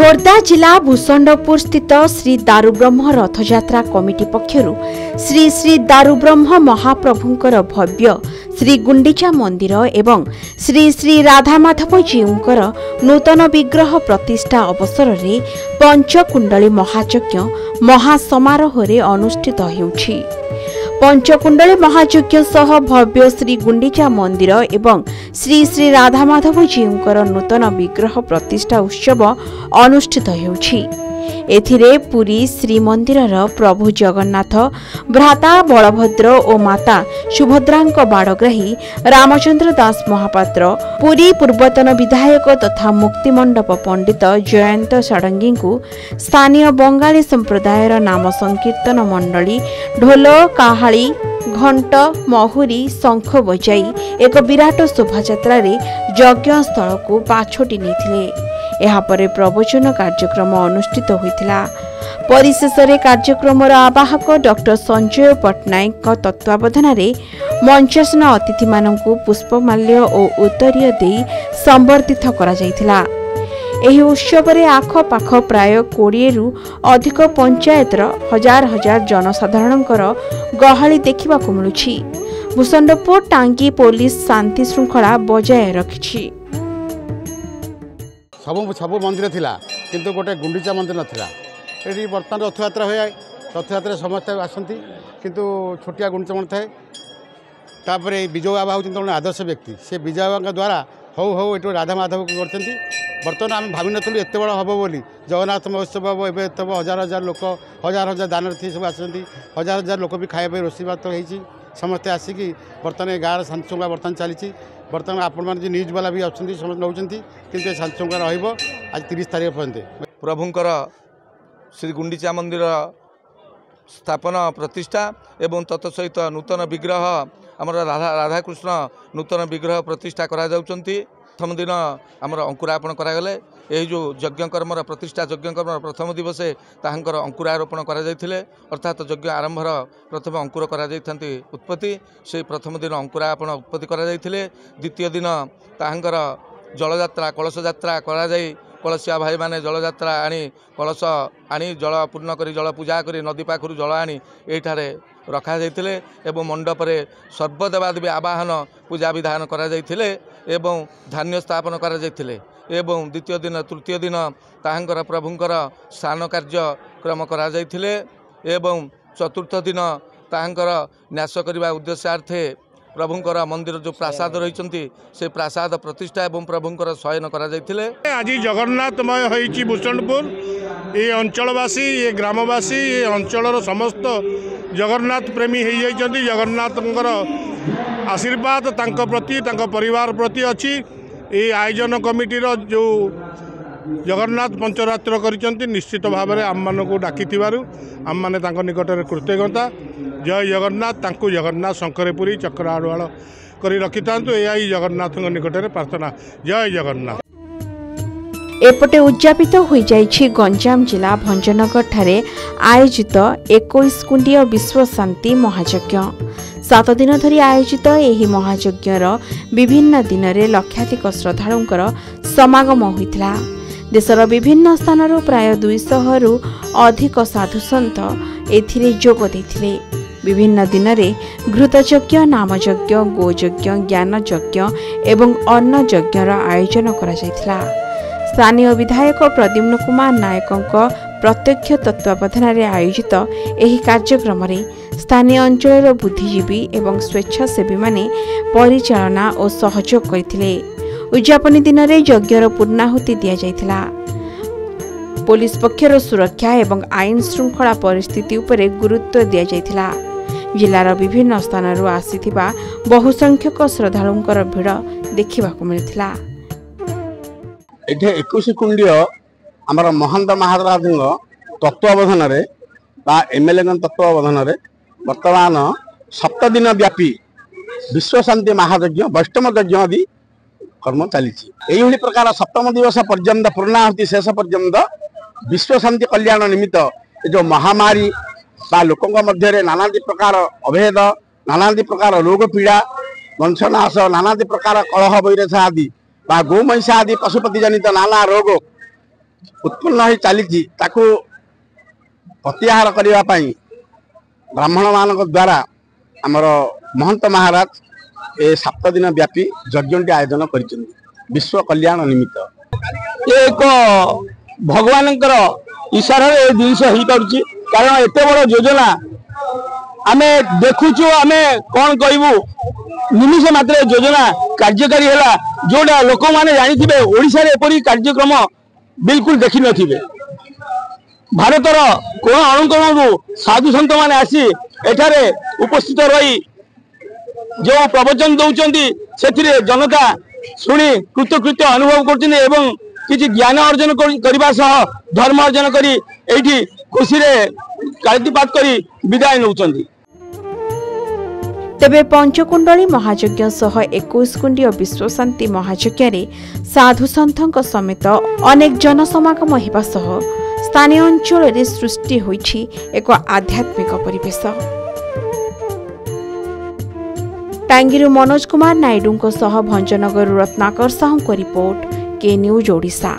खोर्धा जिला भूषंडपुर स्थित श्री दारुब्रह्म रथयात्रा कमिटी पक्षरु श्री श्री दारुब्रह्म महाप्रभुंकर भव्य श्री गुंडीचा मंदिर एवं श्री श्री राधामाधव जीउंकर नूतन विग्रह प्रतिष्ठा अवसर में पंचकुंडली महायज्ञ महासमारोह अनुष्ठित हेउछि। पंचकुंडली महायज्ञ सह भव्य श्री गुंडीचा मंदिर एवं श्री श्री राधामाधव जीउंकर नूतन विग्रह प्रतिष्ठा उत्सव अनुष्ठित हेउछि। एथिरे पुरी श्रीमंदिरर प्रभु जगन्नाथ भ्राता बलभद्र और माता सुभद्रांक बाड़ग्राही रामचंद्र दास महापात्र पुरी पूर्वतन विधायक तथा मुक्तिमंडप पंडित जयंत षडंगी को स्थानीय बंगाली संप्रदायर नाम संकीर्तन मंडली ढोल काहाली घंट महुरी शंख बजाई एक विराट शोभायात्रा यज्ञ स्थल को पाछोटी नेथिले। एहापरे प्रवचन कार्यक्रम अनुष्ठित होइथिला। परिशेष कार्यक्रम आवाहक डॉक्टर संजय पट्टनायक तत्वावधान मंचासन अतिथि मानकु पुष्पमाल्य और उत्तरीय दे संबर्धित करा जायथिला। एही उत्सव रे आखपाख प्राय 20 रु अधिक पंचायतर हजार हजार जनसाधारणकर गहली देखा मिलुछि। भूषंडपुर टांगी पुलिस शांति श्रृंखला बजाय रखिछि। सब मंदिर थिला किंतु गोटे गुंडीचा मंदिर नथिला। एठी वर्तमान रथयात्रा होय रथयात्रा समस्त आसती किंतु छोटिया गुंडीचा मंदिर थाए। तापरे विजय बाबा होती आदर्श व्यक्ति से विजय बाबा द्वारा हौ हौ ये राधा माधव को करते। बर्तमान आम भावी नु एत बड़ा हम बोली जगन्नाथ महोत्सव हम एवं तब हजार हजार लोक हजार हजार दान सब आसती हजार हजार लोक भी खाया रोषे भात हो समस्ते आसिकी बर्तमान गाँव शांतिशृंखला बर्तमान चली। बर्तमान आपण मैंने न्यूज वाला भी अच्छे समस्त नौ कि शांतिशृंखला आज 30 तारीख पर्यंत प्रभुंकर श्री गुंडीचा मंदिर स्थापना प्रतिष्ठा एवं तत्सहित नूतन विग्रह आमर राधाकृष्ण नूतन विग्रह प्रतिष्ठा करा जाउचंती। प्रथम दिन आमर अंकुरारोपण करागले। यही जो यज्ञकर्मर प्रतिष्ठा यज्ञकर्मर प्रथम दिवसे ताहांकर अंकुरारोपण करा जायथिले अर्थात यज्ञ आरंभर प्रथम अंकुर करा जायथांती उत्पत्ति से प्रथम दिन अंकुरारोपण उत्पत्ति करा जायथिले। द्वितीय दिन ताहांकर जलयात्रा कलश यात्रा करा जाय कलशिया भाई माने जलयात्रा आनी कलश आनी जल पूर्ण करी जल पूजा करी नदी पाखरु जल आनी एठारे रखा जायथिले एवं मंडपरे सर्वदेवादेवी आवाहन पूजा विधान करा जायथिले एवं धान्य स्थापन करा जायथिले एवं द्वितीय दिन तृतीय दिन ताहांकर प्रभुंकर स्नान कार्यक्रम करा जायथिले एवं चतुर्थ दिन ताहांकर न्यास करबा उद्देश्यार्थे प्रभुंकर मंदिर जो प्रासाद रही से प्रासाद प्रतिष्ठा एवं प्रभुंकर शयन करा जायथिले। आज जगन्नाथमय होइछि भूषणपुर ये अंचलवासी ये ग्रामवासी ये अंचलर समस्त जगन्नाथ प्रेमी हो जाइछन्ति। जगन्नाथंकर आशीर्वाद तांको प्रति तांको परिवार प्रति अच्छी। ये आयोजन कमिटीर जो जगन्नाथ पंचरात्र करिसेंति निश्चित भाव में आम मान को डाकी आम मैंने निकट में कृतज्ञता। जय जगन्नाथ तांको जगन्नाथ शंकरपुरी चक्र आड़ुआल कर रखि था यही जगन्नाथ निकट में प्रार्थना। जय जगन्नाथ। एपटे उद्यापित हो जाइछि गंजाम जिला भंजनगर ठारे आयोजित 21 कुंडीय विश्व शांति महायज्ञ। 7 दिन धरी आयोजित एही महायज्ञर विभिन्न दिन में लक्षाधिक श्रद्धालुंकर समागम होइतिला। देशर विभिन्न स्थानरू प्राय 200 रु अधिक साधुसंत एथिरे जोग देथिले। विभिन्न दिन में घृतयज्ञ नामयज्ञ गोयज्ञ ज्ञानयज्ञ एवं अन्न यज्ञर आयोजन करा जायथिला। स्थानीय विधायक प्रद्युम्न कुमार नायक प्रत्यक्ष तत्वावधान आयोजित एही कार्यक्रम स्थानीय अंचल बुद्धिजीवी एवं स्वेच्छासेवी माने परिचालना और सहयोग करथिले। उद्यापनी दिन में यज्ञर पूर्णाहुति दि जायथिला। पुलिस पक्षर सुरक्षा एवं आईन श्रृंखला परिस्थिति उपरे गुरुत्व दि जायथिला। जिलार विभिन्न स्थानरू आसीथिबा बहुसंख्यक श्रद्धालुंकर भिड़ देखा मिलथिला। एठे 21 कुंडीय आमर महंत महाराज तत्वावधान एमएलए तत्वावधान वर्तमान 7 दिन व्यापी विश्व शांति महायज्ञ वैष्णव यज्ञ आदि कर्म चली। यही प्रकार 7म दिवस पर्यंत पूर्णाहुति शेष पर्यंत विश्व शांति कल्याण निमित्त जो महामारी बा लोकों मध्य नानादी प्रकार अभेद नानादी प्रकार रोग पीड़ा वंशनाश नानादी प्रकार कलह वैरसा आदि बा गोमहिषा आदि पशुपति जनित नाना रोग उत्पन्न हो चली प्रत्याहार करने ब्राह्मण मान द्वारा आमर महंत महाराज ए 7 दिन व्यापी यज्ञ आयोजन कर विश्व कल्याण निमित्त एक भगवान इशारा जिनस हो पार्ची कारण एत बड़ योजना आम देखुचु आम कौन कहूँ निमिष मात्र योजना कार्यकारी है जोटा लोक मैंने जानी ओडिशा रे एपरी कार्यक्रम बिल्कुल देखी नथिबे। भारतर कोण अनुकोणरू साधु संत मैंने आसी एठारे उपस्थित रही जो प्रवचन दौरान से जनता शुणी कृतकृत्य अनुभव कर किसी ज्ञान अर्जन करने सह धर्म अर्जन करी एठी खुशी रे कालिपात करी विदाय नौचंदी। तेबे पंचकुंडली महायज्ञ सह 21 कुंडीय विश्वशांति महायज्ञ साधु सन्थक समेत अनेक जनसमागम होगा सह स्थानीय अंचल में सृष्टि होइछि एक आध्यात्मिक परिवेश। टांगीरू मनोज कुमार नायडू सह भंजनगर रत्नाकर साहू को रिपोर्ट के न्यूज ओडिशा।